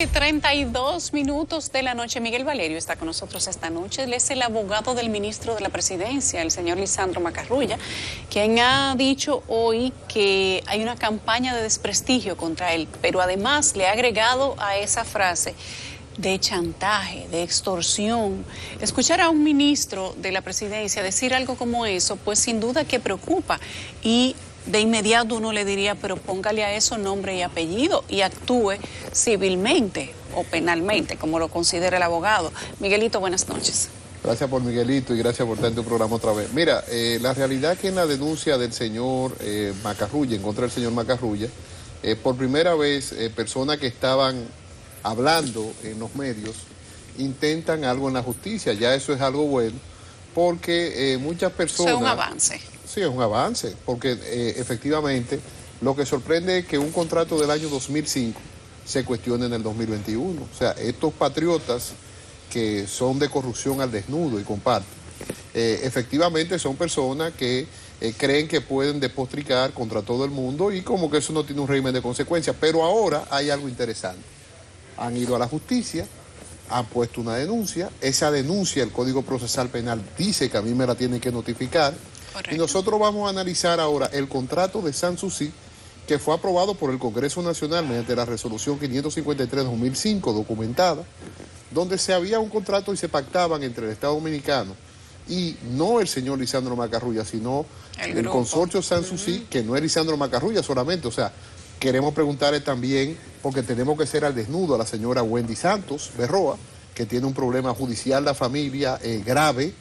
32 minutos de la noche. Miguel Valerio está con nosotros esta noche. Él es el abogado del ministro de la Presidencia, el señor Lisandro Macarrulla, quien ha dicho hoy que hay una campaña de desprestigio contra él, pero además le ha agregado a esa frase de chantaje, de extorsión. Escuchar a un ministro de la Presidencia decir algo como eso, pues sin duda que preocupa, y de inmediato uno le diría, pero póngale a eso nombre y apellido y actúe civilmente o penalmente, como lo considera el abogado. Miguelito, buenas noches. Gracias por Miguelito y gracias por estar en tu programa otra vez. Mira, la realidad es que en la denuncia del señor Macarrulla, en contra del señor Macarrulla, por primera vez personas que estaban hablando en los medios intentan algo en la justicia. Ya eso es algo bueno, porque muchas personas... Eso es un avance. Sí, es un avance, porque efectivamente lo que sorprende es que un contrato del año 2005 se cuestione en el 2021. O sea, estos patriotas que son de corrupción al desnudo y comparten, efectivamente son personas que creen que pueden despotricar contra todo el mundo y como que eso no tiene un régimen de consecuencias. Pero ahora hay algo interesante. Han ido a la justicia, han puesto una denuncia. Esa denuncia, el Código Procesal Penal dice que a mí me la tienen que notificar. Correcto. Y nosotros vamos a analizar ahora el contrato de Sanssouci, que fue aprobado por el Congreso Nacional mediante la resolución 553-2005 documentada, donde se había un contrato y se pactaban entre el Estado Dominicano y no el señor Lisandro Macarrulla, sino el consorcio Sanssouci, que no es Lisandro Macarrulla solamente. O sea, queremos preguntarle también, porque tenemos que ser al desnudo, a la señora Wendy Santos Berroa, que tiene un problema judicial, la familia grave,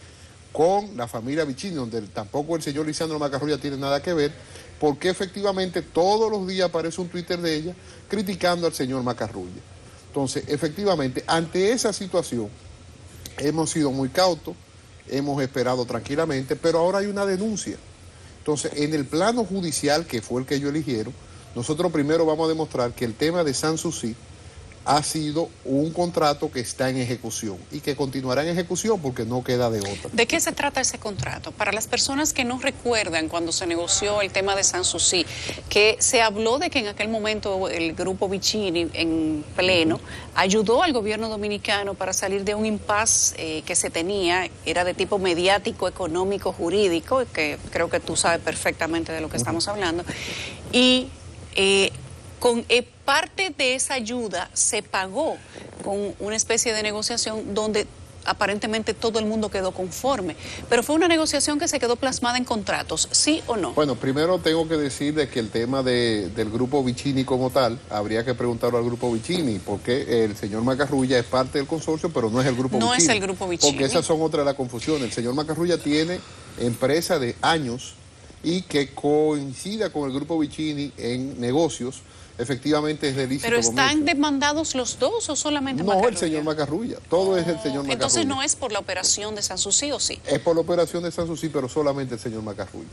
con la familia Vicini, donde tampoco el señor Lisandro Macarrulla tiene nada que ver, porque efectivamente todos los días aparece un Twitter de ella criticando al señor Macarrulla. Entonces, efectivamente, ante esa situación, hemos sido muy cautos, hemos esperado tranquilamente, pero ahora hay una denuncia. Entonces, en el plano judicial, que fue el que ellos eligieron, nosotros primero vamos a demostrar que el tema de Sanssouci ha sido un contrato que está en ejecución y que continuará en ejecución porque no queda de otra. ¿De qué se trata ese contrato? Para las personas que no recuerdan cuando se negoció el tema de Sanssouci, que se habló de que en aquel momento el grupo Vicini en pleno ayudó al gobierno dominicano para salir de un impasse que se tenía, era de tipo mediático, económico, jurídico, que creo que tú sabes perfectamente de lo que estamos hablando, y con parte de esa ayuda se pagó con una especie de negociación donde aparentemente todo el mundo quedó conforme, pero fue una negociación que se quedó plasmada en contratos, ¿sí o no? Bueno, primero tengo que decir de que el tema del grupo Vicini como tal, habría que preguntarlo al grupo Vicini, porque el señor Macarrulla es parte del consorcio, pero no es el grupo Vicini. No es el grupo Vicini. Porque esas son otras de las confusiones. El señor Macarrulla tiene empresa de años y que coincida con el grupo Vicini en negocios. Efectivamente es delícito. ¿Pero están demandados los dos o solamente Macarrulla? No, el señor Macarrulla. Todo es el señor Macarrulla. Entonces no es por la operación de Sanssouci, ¿o sí? Es por la operación de Sanssouci, pero solamente el señor Macarrulla.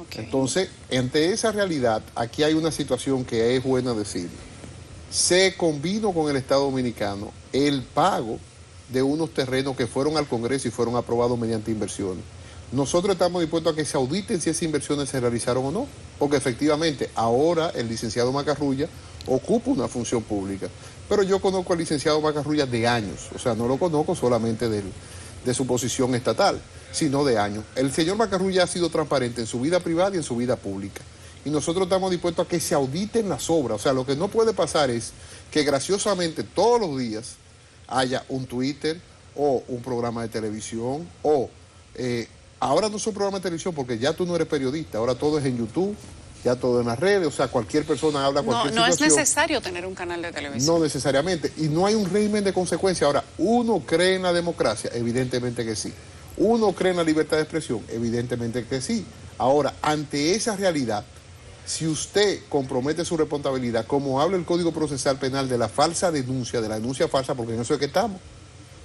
Okay. Entonces, ante esa realidad, aquí hay una situación que es buena decir. Se combinó con el Estado Dominicano el pago de unos terrenos que fueron al Congreso y fueron aprobados mediante inversiones. Nosotros estamos dispuestos a que se auditen si esas inversiones se realizaron o no, porque efectivamente ahora el licenciado Macarrulla ocupa una función pública. Pero yo conozco al licenciado Macarrulla de años, o sea, no lo conozco solamente de su posición estatal, sino de años. El señor Macarrulla ha sido transparente en su vida privada y en su vida pública. Y nosotros estamos dispuestos a que se auditen las obras. O sea, lo que no puede pasar es que graciosamente todos los días haya un Twitter o un programa de televisión o... ahora no son programas de televisión porque ya tú no eres periodista, ahora todo es en YouTube, ya todo en las redes, o sea, cualquier persona habla cualquier situación. No es necesario tener un canal de televisión. No necesariamente, y no hay un régimen de consecuencia. Ahora, ¿uno cree en la democracia? Evidentemente que sí. ¿Uno cree en la libertad de expresión? Evidentemente que sí. Ahora, ante esa realidad, si usted compromete su responsabilidad, como habla el Código Procesal Penal de la falsa denuncia, de la denuncia falsa, porque en eso es que estamos.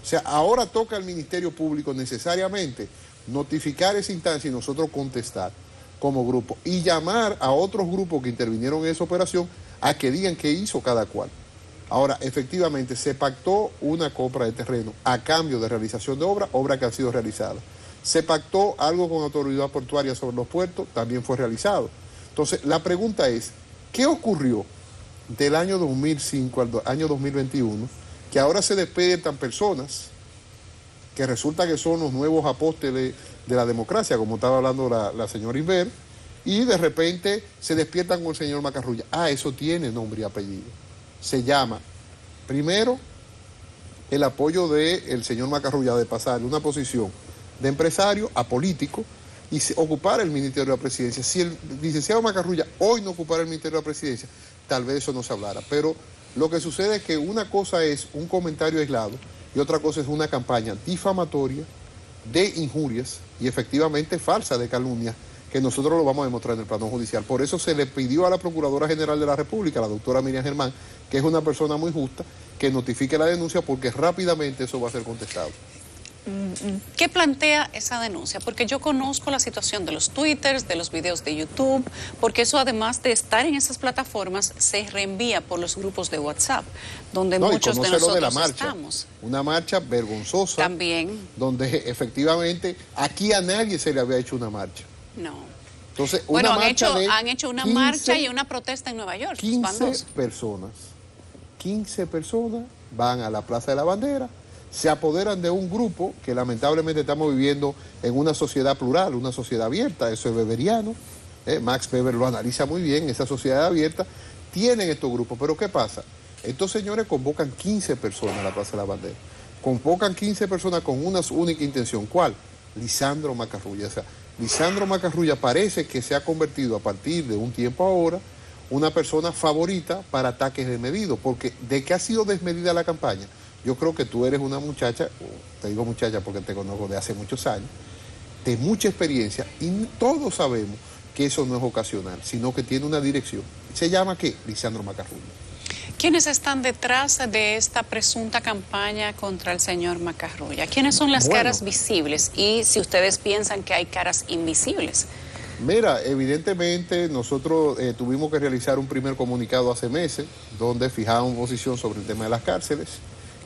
O sea, ahora toca al Ministerio Público necesariamente notificar esa instancia y nosotros contestar como grupo y llamar a otros grupos que intervinieron en esa operación a que digan qué hizo cada cual. Ahora, efectivamente, se pactó una compra de terreno a cambio de realización de obra que ha sido realizada. Se pactó algo con autoridad portuaria sobre los puertos, también fue realizado. Entonces, la pregunta es, ¿qué ocurrió del año 2005 al año 2021, que ahora se despiertan personas que resulta que son los nuevos apóstoles de la democracia, como estaba hablando la señora Inver, y de repente se despiertan con el señor Macarrulla. Ah, eso tiene nombre y apellido. Se llama, primero, el apoyo del señor Macarrulla de pasar de una posición de empresario a político y ocupar el Ministerio de la Presidencia. Si el licenciado Macarrulla hoy no ocupara el Ministerio de la Presidencia, tal vez eso no se hablara. Pero lo que sucede es que una cosa es un comentario aislado y otra cosa es una campaña difamatoria de injurias y efectivamente falsa de calumnia, que nosotros lo vamos a demostrar en el plano judicial. Por eso se le pidió a la Procuradora General de la República, la doctora Miriam Germán, que es una persona muy justa, que notifique la denuncia porque rápidamente eso va a ser contestado. ¿Qué plantea esa denuncia? Porque yo conozco la situación de los twitters, de los videos de YouTube, porque eso además de estar en esas plataformas se reenvía por los grupos de WhatsApp, donde muchos de nosotros la marcha, estamos. Una marcha vergonzosa. También. Donde efectivamente aquí a nadie se le había hecho una marcha. No. Entonces, bueno, han hecho una marcha y una protesta en Nueva York. 15 personas van a la Plaza de la Bandera, se apoderan de un grupo que lamentablemente estamos viviendo en una sociedad plural, una sociedad abierta, eso es weberiano, Max Weber lo analiza muy bien, esa sociedad abierta, tienen estos grupos, pero ¿qué pasa? Estos señores convocan 15 personas a la Plaza de la Bandera, convocan 15 personas con una única intención, ¿cuál? Lisandro Macarrulla, o sea, Lisandro Macarrulla parece que se ha convertido a partir de un tiempo ahora una persona favorita para ataques desmedidos, porque de que ha sido desmedida la campaña, yo creo que tú eres una muchacha, te digo muchacha porque te conozco de hace muchos años, de mucha experiencia, y todos sabemos que eso no es ocasional, sino que tiene una dirección. ¿Se llama qué? Lisandro Macarrulla. ¿Quiénes están detrás de esta presunta campaña contra el señor Macarrulla? ¿Quiénes son las caras visibles? Y si ustedes piensan que hay caras invisibles. Mira, evidentemente nosotros tuvimos que realizar un primer comunicado hace meses, donde fijábamos posición sobre el tema de las cárceles,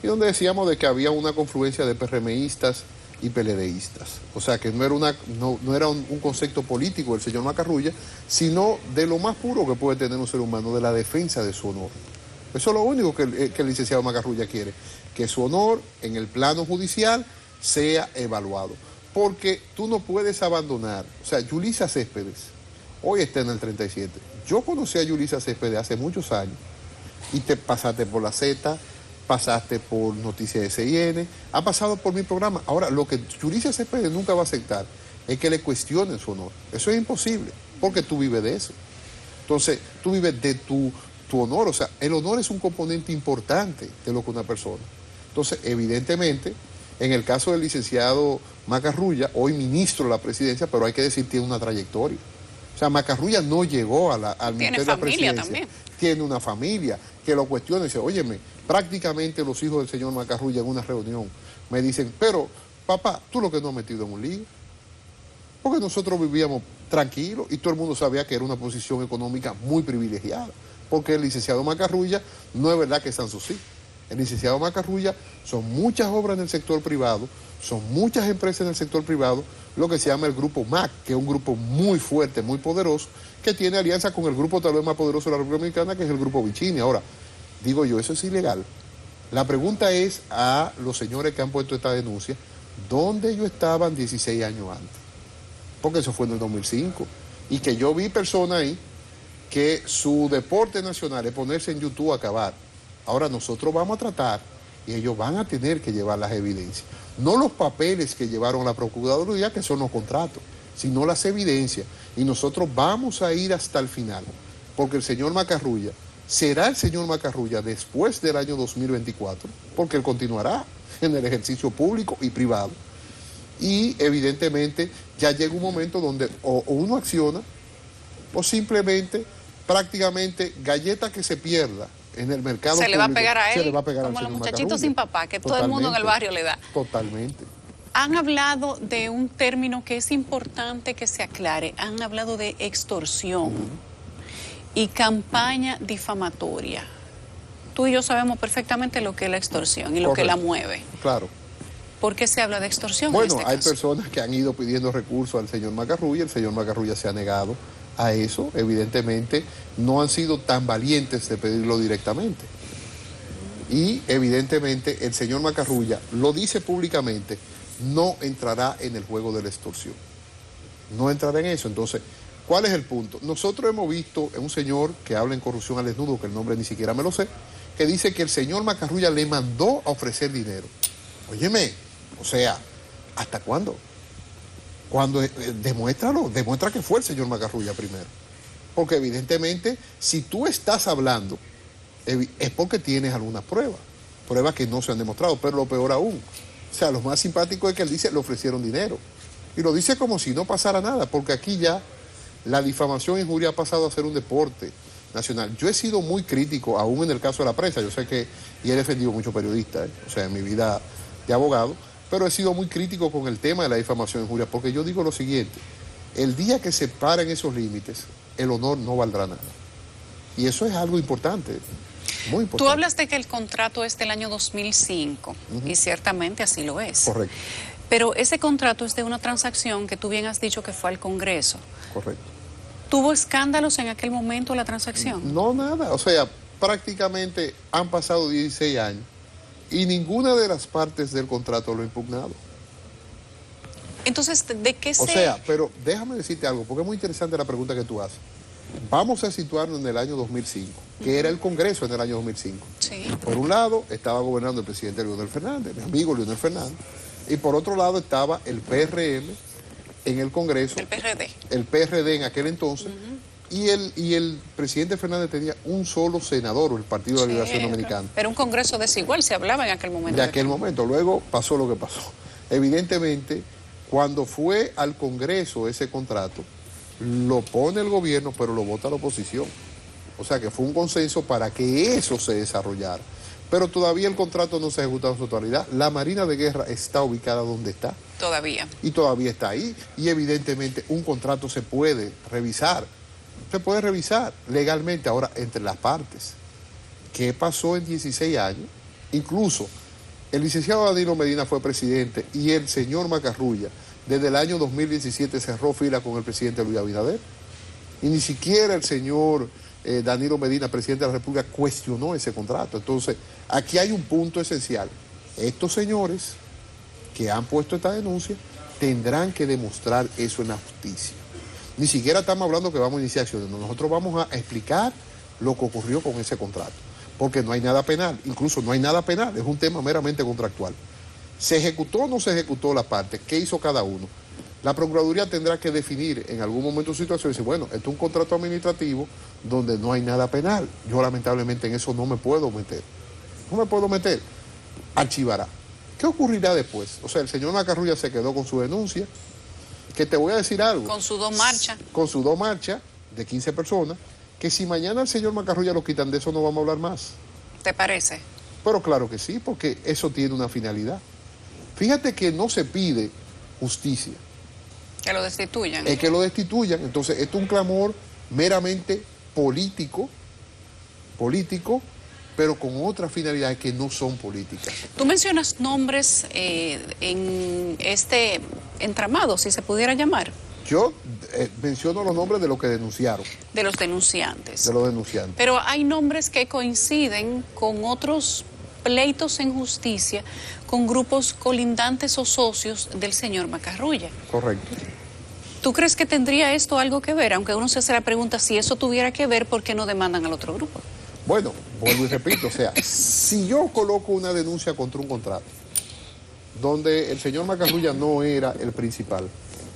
y donde decíamos de que había una confluencia de PRMistas y PLDistas. O sea, que no era un concepto político del señor Macarrulla, sino de lo más puro que puede tener un ser humano, de la defensa de su honor. Eso es lo único que el licenciado Macarrulla quiere, que su honor en el plano judicial sea evaluado. Porque tú no puedes abandonar. O sea, Yulisa Céspedes, hoy está en el 37. Yo conocí a Yulisa Céspedes hace muchos años y te pasaste por la Z, pasaste por Noticias de CIN, ha pasado por mi programa. Ahora, lo que Yulisa Céspedes nunca va a aceptar es que le cuestionen su honor. Eso es imposible, porque tú vives de eso. Entonces, tú vives de tu honor. O sea, el honor es un componente importante de lo que una persona. Entonces, evidentemente, en el caso del licenciado Macarrulla, hoy ministro de la presidencia, pero hay que decir tiene una trayectoria. O sea, Macarrulla no llegó al Ministerio de la Presidencia. También. Tiene una familia que lo cuestiona y dice, óyeme, prácticamente los hijos del señor Macarrulla en una reunión me dicen, pero papá, tú lo que no has metido en un lío. Porque nosotros vivíamos tranquilos y todo el mundo sabía que era una posición económica muy privilegiada. Porque el licenciado Macarrulla no es verdad que es Sanssouci. El licenciado Macarrulla son muchas obras en el sector privado, son muchas empresas en el sector privado, lo que se llama el grupo MAC, que es un grupo muy fuerte, muy poderoso, que tiene alianza con el grupo tal vez más poderoso de la República Dominicana, que es el grupo Vicini. Ahora, digo yo, eso es ilegal. La pregunta es a los señores que han puesto esta denuncia, ¿dónde ellos estaban 16 años antes? Porque eso fue en el 2005. Y que yo vi personas ahí que su deporte nacional es ponerse en YouTube a acabar. Ahora nosotros vamos a tratar y ellos van a tener que llevar las evidencias. No los papeles que llevaron a la Procuraduría, que son los contratos, sino las evidencias. Y nosotros vamos a ir hasta el final, porque el señor Macarrulla será el señor Macarrulla después del año 2024, porque él continuará en el ejercicio público y privado. Y evidentemente ya llega un momento donde o uno acciona o simplemente prácticamente galleta que se pierda en el mercado se público, le va a pegar a él, como los muchachitos sin papá, que todo el mundo en el barrio le da. Totalmente. Han hablado de un término que es importante que se aclare. Han hablado de extorsión y campaña difamatoria. Tú y yo sabemos perfectamente lo que es la extorsión y lo que la mueve. Claro. ¿Por qué se habla de extorsión? Bueno, en este hay caso? personas que han ido pidiendo recursos al señor Macarrulla, el señor Macarrulla se ha negado a eso, evidentemente, no han sido tan valientes de pedirlo directamente. Y evidentemente el señor Macarrulla lo dice públicamente, no entrará en el juego de la extorsión. No entrará en eso. Entonces, ¿cuál es el punto? Nosotros hemos visto un señor que habla en corrupción al desnudo, que el nombre ni siquiera me lo sé, que dice que el señor Macarrulla le mandó a ofrecer dinero. Óyeme, o sea, ¿hasta cuándo? Cuando demuéstralo, demuestra que fue el señor Macarrulla primero. Porque evidentemente, si tú estás hablando, es porque tienes algunas pruebas que no se han demostrado, pero lo peor aún, o sea, lo más simpático es que él dice, le ofrecieron dinero. Y lo dice como si no pasara nada, porque aquí ya la difamación e injuria ha pasado a ser un deporte nacional. Yo he sido muy crítico, aún en el caso de la prensa, yo sé que, y he defendido muchos periodistas, o sea, en mi vida de abogado, pero he sido muy crítico con el tema de la difamación e injuria, porque yo digo lo siguiente, el día que se paren esos límites, el honor no valdrá nada. Y eso es algo importante, muy importante. Tú hablas de que el contrato es del año 2005, y ciertamente así lo es. Correcto. Pero ese contrato es de una transacción que tú bien has dicho que fue al Congreso. Correcto. ¿Tuvo escándalos en aquel momento la transacción? No, nada. O sea, prácticamente han pasado 16 años y ninguna de las partes del contrato lo ha impugnado. Entonces, ¿de qué se...? O sea, pero déjame decirte algo, porque es muy interesante la pregunta que tú haces. Vamos a situarnos en el año 2005, que era el Congreso en el año 2005. Sí. Por un lado estaba gobernando el presidente Leonel Fernández, mi amigo Leonel Fernández, y por otro lado estaba el PRM en el Congreso. El PRD. El PRD en aquel entonces. Y el presidente Fernández tenía un solo senador, el Partido de la Liberación Dominicana. Era un Congreso desigual, se hablaba en aquel momento. De aquel momento. Luego pasó lo que pasó. Evidentemente, cuando fue al Congreso ese contrato, lo pone el gobierno, pero lo vota la oposición. O sea que fue un consenso para que eso se desarrollara. Pero todavía el contrato no se ha ejecutado en su totalidad. La Marina de Guerra está ubicada donde está. Todavía. Y todavía está ahí. Y evidentemente un contrato se puede revisar. Se puede revisar legalmente ahora entre las partes. ¿Qué pasó en 16 años? Incluso el licenciado Danilo Medina fue presidente y el señor Macarrulla desde el año 2017 cerró fila con el presidente Luis Abinader. Y ni siquiera el señor Danilo Medina, presidente de la República, cuestionó ese contrato. Entonces, aquí hay un punto esencial. Estos señores que han puesto esta denuncia tendrán que demostrar eso en la justicia. Ni siquiera estamos hablando que vamos a iniciar acciones. Nosotros vamos a explicar lo que ocurrió con ese contrato. Porque no hay nada penal. Incluso no hay nada penal. Es un tema meramente contractual. ¿Se ejecutó o no se ejecutó la parte? ¿Qué hizo cada uno? La Procuraduría tendrá que definir en algún momento su situación y decir, bueno, esto es un contrato administrativo donde no hay nada penal. Yo lamentablemente en eso no me puedo meter. No me puedo meter. Archivará. ¿Qué ocurrirá después? O sea, el señor Macarrulla se quedó con su denuncia, que te voy a decir algo. Con sus 2 marchas. Con sus 2 marchas de 15 personas, que si mañana el señor Macarrulla lo quitan de eso no vamos a hablar más. ¿Te parece? Pero claro que sí, porque eso tiene una finalidad. Fíjate que no se pide justicia. Que lo destituyan. Es que lo destituyan. Entonces, esto es un clamor meramente político, pero con otras finalidades que no son políticas. Tú mencionas nombres en este entramado, si se pudiera llamar. Yo menciono los nombres de los que denunciaron. De los denunciantes. De los denunciantes. Pero hay nombres que coinciden con otros pleitos en justicia con grupos colindantes o socios del señor Macarrulla. Correcto. ¿Tú crees que tendría esto algo que ver? Aunque uno se hace la pregunta, si eso tuviera que ver, ¿por qué no demandan al otro grupo? Bueno, vuelvo y repito, o sea, si yo coloco una denuncia contra un contrato donde el señor Macarrulla no era el principal,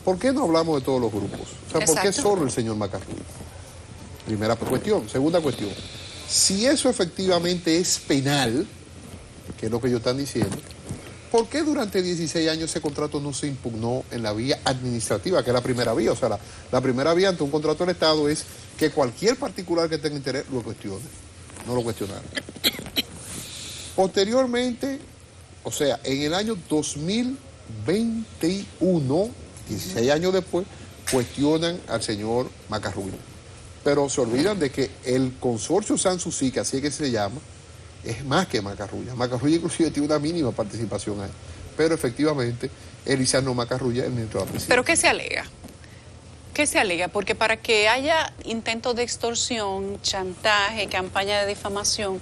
¿por qué no hablamos de todos los grupos? O sea, ¿por qué solo el señor Macarrulla? Primera cuestión. Segunda cuestión, si eso efectivamente es penal, que es lo que ellos están diciendo, ¿por qué durante 16 años ese contrato no se impugnó en la vía administrativa, que es la primera vía? O sea, la primera vía ante un contrato del Estado es que cualquier particular que tenga interés lo cuestione. No lo cuestionaron. Posteriormente, o sea, en el año 2021, 16 años después, cuestionan al señor Macarrulla. Pero se olvidan de que el consorcio Sanssouci, que así es que se llama, es más que Macarrulla. Macarrulla inclusive tiene una mínima participación ahí. Pero efectivamente, Elizardo Macarrulla es el ministro de la Presidencia. ¿Pero qué se alega? ¿Qué se alega? Porque para que haya intentos de extorsión, chantaje, campaña de difamación,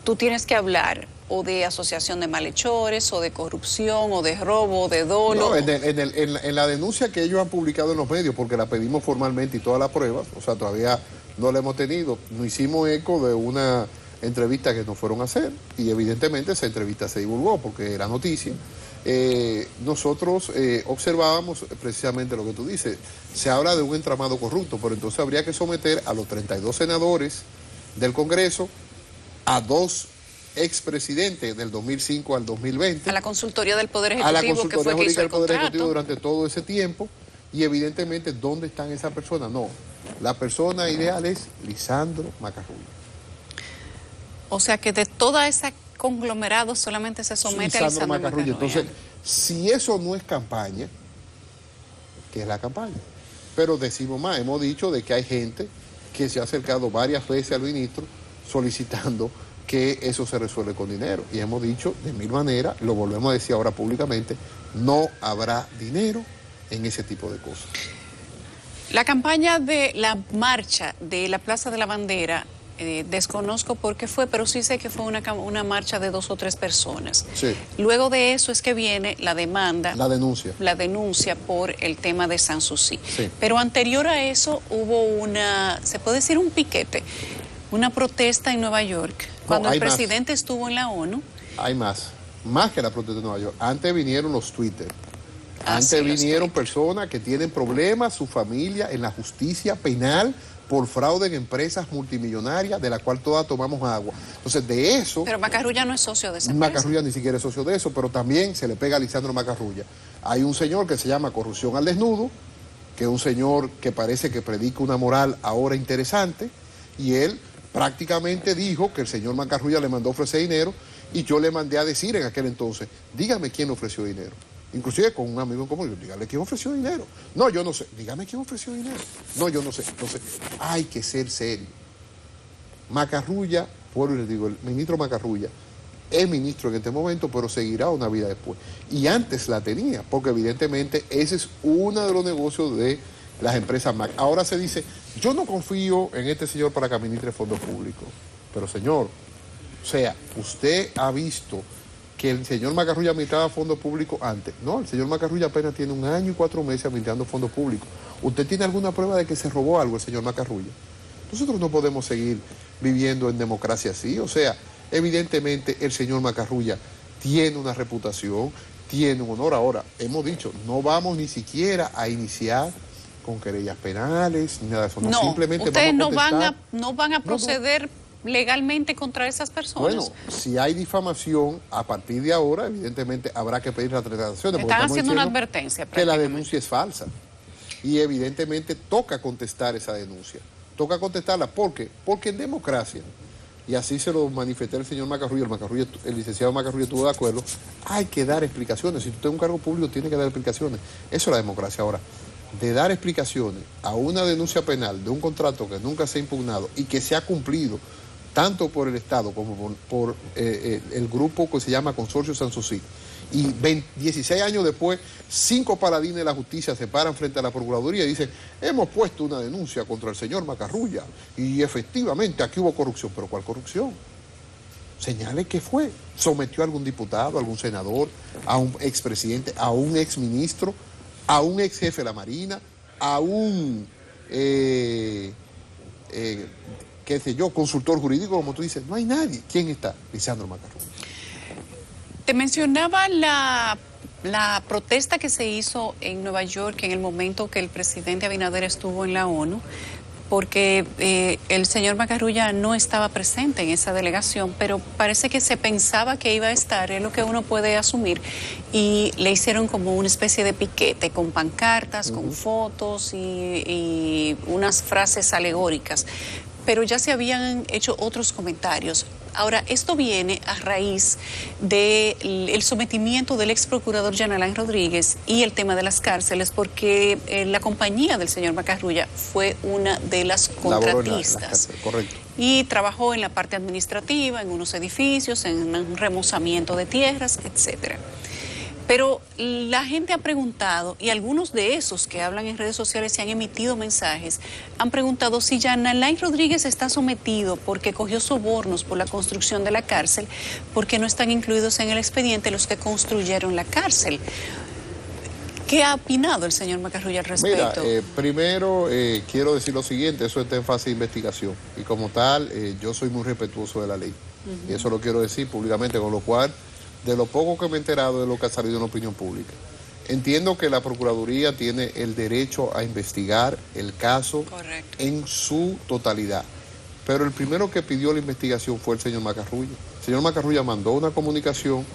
tú tienes que hablar o de asociación de malhechores, o de corrupción, o de robo, o de dolo. No, en la denuncia que ellos han publicado en los medios, porque la pedimos formalmente y todas las pruebas, o sea, todavía no la hemos tenido, nos hicimos eco de una entrevista que nos fueron a hacer, y evidentemente esa entrevista se divulgó porque era noticia. Nosotros observábamos precisamente lo que tú dices, se habla de un entramado corrupto, pero entonces habría que someter a los 32 senadores del Congreso, a 2 expresidentes del 2005 al 2020. A la consultoría del Poder Ejecutivo, a la consultoría que fue que hizo el del Poder contrato. Ejecutivo durante todo ese tiempo, y evidentemente, ¿dónde están esas personas? No, la persona ideal es Lisandro Macarrulla. O sea que de toda esa conglomerado solamente se somete a Lisandro Macarrulla. Entonces, si eso no es campaña, ¿qué es la campaña? Pero decimos más, hemos dicho de que hay gente que se ha acercado varias veces al ministro solicitando que eso se resuelve con dinero. Y hemos dicho de mil maneras, lo volvemos a decir ahora públicamente, no habrá dinero en ese tipo de cosas. La campaña de la marcha de la Plaza de la Bandera, desconozco por qué fue, pero sí sé que fue una marcha de 2 o 3 personas. Sí. Luego de eso es que viene la demanda. La denuncia. La denuncia por el tema de Sanssouci. Sí. Pero anterior a eso hubo se puede decir un piquete, una protesta en Nueva York, cuando el presidente estuvo en la ONU. Hay más que la protesta de Nueva York. Antes vinieron los Twitter. Antes Sí, vinieron personas que tienen problemas, su familia, en la justicia penal por fraude en empresas multimillonarias, de la cual todas tomamos agua. Entonces, de eso... Pero Macarrulla no es socio de esa empresa. Macarrulla ni siquiera es socio de eso, pero también se le pega a Lisandro Macarrulla. Hay un señor que se llama Corrupción al Desnudo, que es un señor que parece que predica una moral ahora interesante, y él prácticamente dijo que el señor Macarrulla le mandó a ofrecer dinero, y yo le mandé a decir en aquel entonces, dígame quién le ofreció dinero. Inclusive con un amigo en común, dígale quién ofreció dinero. No, yo no sé. Dígame quién ofreció dinero. No, yo no sé. Entonces, hay que ser serio. Macarrulla, vuelvo y les digo, el ministro Macarrulla es ministro en este momento, pero seguirá una vida después. Y antes la tenía, porque evidentemente ese es uno de los negocios de las empresas MAC. Ahora se dice, yo no confío en este señor para que administre fondos públicos. Pero señor, o sea, usted ha visto que el señor Macarrulla administraba fondos públicos antes. No, el señor Macarrulla apenas tiene 1 año y 4 meses administrando fondos públicos. ¿Usted tiene alguna prueba de que se robó algo el señor Macarrulla? Nosotros no podemos seguir viviendo en democracia así. O sea, evidentemente el señor Macarrulla tiene una reputación, tiene un honor. Ahora, hemos dicho, no vamos ni siquiera a iniciar con querellas penales, ni nada de eso. No, simplemente ustedes vamos a no van a proceder legalmente contra esas personas. Bueno, si hay difamación, a partir de ahora, evidentemente, habrá que pedir las declaraciones. Están haciendo una advertencia. Que la denuncia es falsa. Y evidentemente toca contestar esa denuncia. Toca contestarla. ¿Por qué? Porque en democracia, y así se lo manifesté el señor Macarrulla, el licenciado Macarrulla estuvo de acuerdo, hay que dar explicaciones. Si tú tienes un cargo público, tiene que dar explicaciones. Eso es la democracia. Ahora, de dar explicaciones a una denuncia penal de un contrato que nunca se ha impugnado y que se ha cumplido tanto por el Estado como por el grupo que se llama Consorcio Sanssouci. Y 16 años después, 5 paladines de la justicia se paran frente a la Procuraduría y dicen, hemos puesto una denuncia contra el señor Macarrulla y efectivamente aquí hubo corrupción. ¿Pero cuál corrupción? Señale qué fue. ¿Sometió a algún diputado, a algún senador, a un expresidente, a un exministro, a un ex jefe de la Marina, a un... qué sé yo, consultor jurídico, como tú dices? No hay nadie. ¿Quién está? Lisandro Macarrulla. Te mencionaba la protesta que se hizo en Nueva York en el momento que el presidente Abinader estuvo en la ONU, porque el señor Macarrulla no estaba presente en esa delegación, pero parece que se pensaba que iba a estar, es lo que uno puede asumir, y le hicieron como una especie de piquete con pancartas, con fotos y unas frases alegóricas. Pero ya se habían hecho otros comentarios. Ahora, esto viene a raíz del sometimiento del ex procurador Jean Alain Rodríguez y el tema de las cárceles, porque la compañía del señor Macarrulla fue una de las contratistas. Correcto. Y trabajó en la parte administrativa, en unos edificios, en un remozamiento de tierras, etcétera. Pero la gente ha preguntado, y algunos de esos que hablan en redes sociales se han emitido mensajes, han preguntado si Yanalay Rodríguez está sometido porque cogió sobornos por la construcción de la cárcel, porque no están incluidos en el expediente los que construyeron la cárcel. ¿Qué ha opinado el señor Macarrulla al respecto? Mira, primero quiero decir lo siguiente, eso está en fase de investigación y como tal yo soy muy respetuoso de la ley y eso lo quiero decir públicamente, con lo cual de lo poco que me he enterado de lo que ha salido en la opinión pública. Entiendo que la Procuraduría tiene el derecho a investigar el caso Correcto. en su totalidad, pero el primero que pidió la investigación fue el señor Macarrulla. El señor Macarrulla mandó una comunicación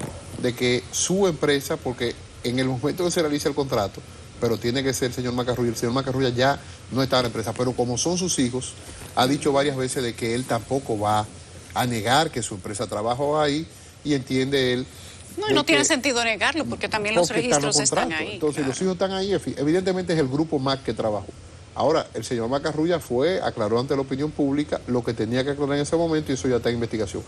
de que su empresa, porque en el momento que se realiza el contrato, pero tiene que ser el señor Macarrulla ya no está en la empresa, pero como son sus hijos, ha dicho varias veces de que él tampoco va a negar que su empresa trabajó ahí y entiende él. No, y no tiene sentido negarlo porque también los registros están ahí. Entonces claro. Los hijos están ahí, evidentemente es el grupo más que trabajó. Ahora, el señor Macarrulla aclaró ante la opinión pública lo que tenía que aclarar en ese momento y eso ya está en investigación.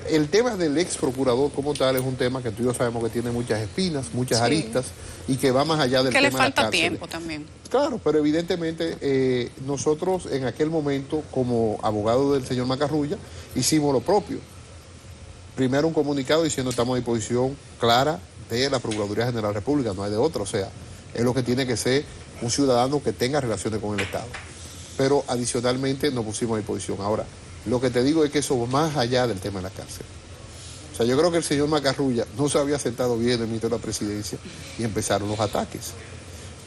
El tema del ex procurador como tal es un tema que tú y yo sabemos que tiene muchas espinas, muchas aristas y que va más allá del tema de la cárcel. Que le falta tiempo también. Claro, pero evidentemente nosotros en aquel momento como abogado del señor Macarrulla hicimos lo propio. Primero un comunicado diciendo estamos a disposición clara de la Procuraduría General de la República, no hay de otra, o sea, es lo que tiene que ser un ciudadano que tenga relaciones con el Estado. Pero adicionalmente nos pusimos a disposición. Ahora, lo que te digo es que eso va más allá del tema de la cárcel. O sea, yo creo que el señor Macarrulla no se había sentado bien en el ministro de la Presidencia y empezaron los ataques.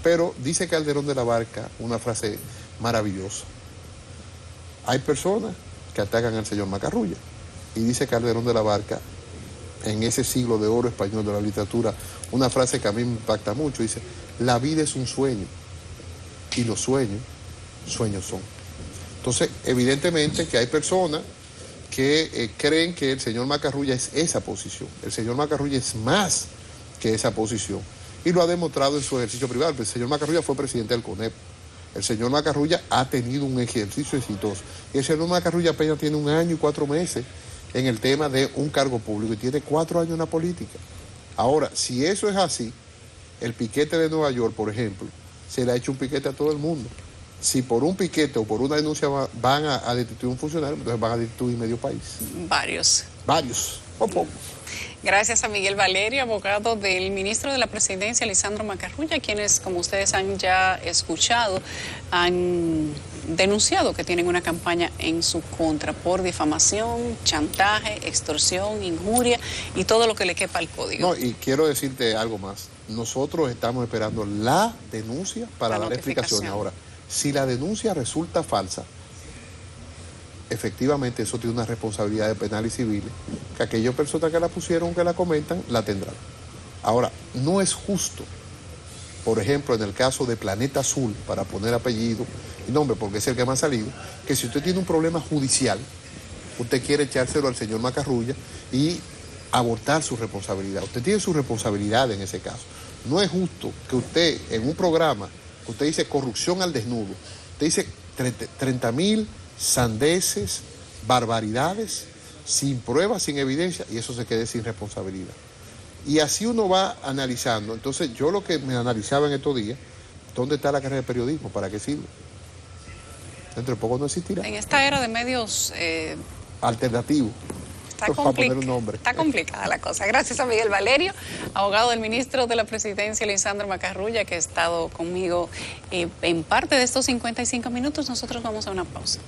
Pero dice Calderón de la Barca una frase maravillosa. Hay personas que atacan al señor Macarrulla. Y dice Calderón de la Barca, en ese siglo de oro español de la literatura, una frase que a mí me impacta mucho. Dice, la vida es un sueño y los sueños, sueños son. Entonces, evidentemente que hay personas que creen que el señor Macarrulla es esa posición. El señor Macarrulla es más que esa posición. Y lo ha demostrado en su ejercicio privado. El señor Macarrulla fue presidente del CONEP. El señor Macarrulla ha tenido un ejercicio exitoso. Y el señor Macarrulla apenas tiene 1 año y 4 meses en el tema de un cargo público y tiene 4 años en la política. Ahora, si eso es así, el piquete de Nueva York, por ejemplo, se le ha hecho un piquete a todo el mundo. Si por un piquete o por una denuncia van a destituir un funcionario, entonces van a destituir medio país. Varios. Varios, o pocos. Gracias a Miguel Valerio, abogado del ministro de la Presidencia, Lisandro Macarrulla, quienes, como ustedes han ya escuchado, han denunciado que tienen una campaña en su contra por difamación, chantaje, extorsión, injuria y todo lo que le quepa al código. No, y quiero decirte algo más. Nosotros estamos esperando la denuncia para dar explicaciones. Ahora, si la denuncia resulta falsa, efectivamente eso tiene una responsabilidad de penal y civil, que aquellas personas que la pusieron, que la comentan, la tendrán. Ahora, no es justo, por ejemplo, en el caso de Planeta Azul, para poner apellido y nombre, porque es el que me ha salido, que si usted tiene un problema judicial, usted quiere echárselo al señor Macarrulla y abortar su responsabilidad. Usted tiene su responsabilidad en ese caso. No es justo que usted, en un programa, usted dice corrupción al desnudo, usted dice 30.000 sandeces, barbaridades, sin pruebas, sin evidencia, y eso se quede sin responsabilidad. Y así uno va analizando. Entonces, yo lo que me analizaba en estos días, ¿dónde está la carrera de periodismo? ¿Para qué sirve? Dentro de poco no existirá. En esta era de medios alternativos. Está complicada la cosa. Gracias a Miguel Valerio, abogado del ministro de la Presidencia, Lisandro Macarrulla, que ha estado conmigo en parte de estos 55 minutos. Nosotros vamos a una pausa.